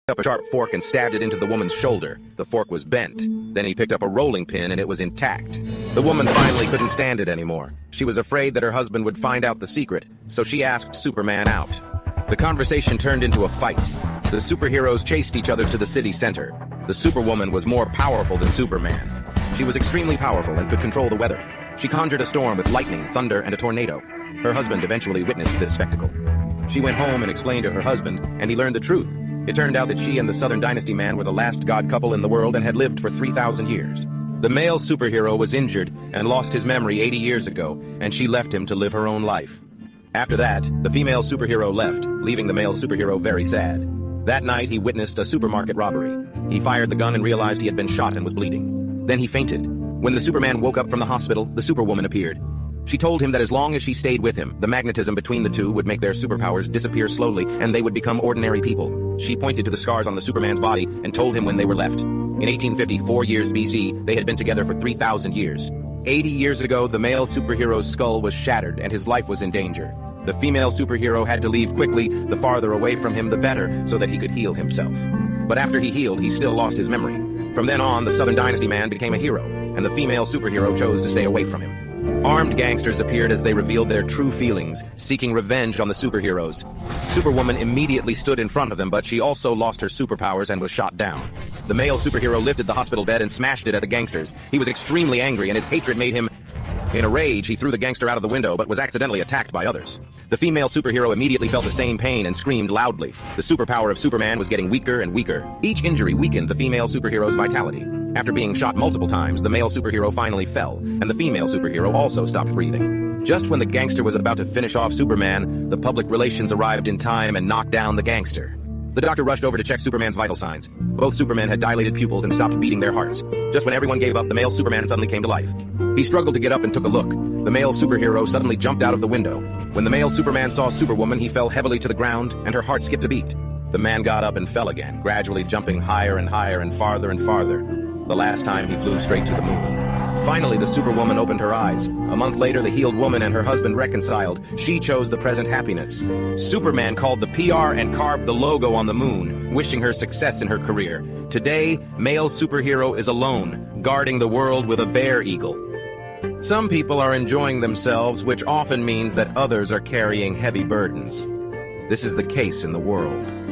up a sharp fork and stabbed it into the woman's shoulder. The fork was bent. Then he picked up a rolling pin and it was intact. The woman finally couldn't stand it anymore. She was afraid that her husband would find out the secret, so she asked Superman out. The conversation turned into a fight. The superheroes chased each other to the city center. The Superwoman was more powerful than Superman. She was extremely powerful and could control the weather. She conjured a storm with lightning, thunder, and a tornado. Her husband eventually witnessed this spectacle. She went home and explained to her husband, and he learned the truth. It turned out that she and the Southern Dynasty man were the last god couple in the world and had lived for 3,000 years. The male superhero was injured and lost his memory 80 years ago, and she left him to live her own life. After that, the female superhero left, leaving the male superhero very sad. That night, he witnessed a supermarket robbery. He fired the gun and realized he had been shot and was bleeding. Then he fainted. When the Superman woke up from the hospital, the Superwoman appeared. She told him that as long as she stayed with him, the magnetism between the two would make their superpowers disappear slowly and they would become ordinary people. She pointed to the scars on the Superman's body and told him when they were left. In 1854 years BC, they had been together for 3,000 years. 80 years ago, the male superhero's skull was shattered and his life was in danger. The female superhero had to leave quickly, the farther away from him the better, so that he could heal himself. But after he healed, he still lost his memory. From then on, the Southern Dynasty man became a hero, and the female superhero chose to stay away from him. Armed gangsters appeared as they revealed their true feelings, seeking revenge on the superheroes. Superwoman immediately stood in front of them, but she also lost her superpowers and was shot down. The male superhero lifted the hospital bed and smashed it at the gangsters. He was extremely angry, and his hatred made him... In a rage, he threw the gangster out of the window, but was accidentally attacked by others. The female superhero immediately felt the same pain and screamed loudly. The superpower of Superman was getting weaker and weaker. Each injury weakened the female superhero's vitality. After being shot multiple times, the male superhero finally fell, and the female superhero also stopped breathing. Just when the gangster was about to finish off Superman, the public relations arrived in time and knocked down the gangster. The doctor rushed over to check Superman's vital signs. Both Supermen had dilated pupils and stopped beating their hearts. Just when everyone gave up, the male Superman suddenly came to life. He struggled to get up and took a look. The male superhero suddenly jumped out of the window. When the male Superman saw Superwoman, he fell heavily to the ground, and her heart skipped a beat. The man got up and fell again, gradually jumping higher and higher and farther and farther. The last time he flew straight to the moon. Finally, the Superwoman opened her eyes. A month later, the healed woman and her husband reconciled. She chose the present happiness. Superman called the PR and carved the logo on the moon, wishing her success in her career. Today, male superhero is alone, guarding the world with a bear eagle. Some people are enjoying themselves, which often means that others are carrying heavy burdens. This is the case in the world.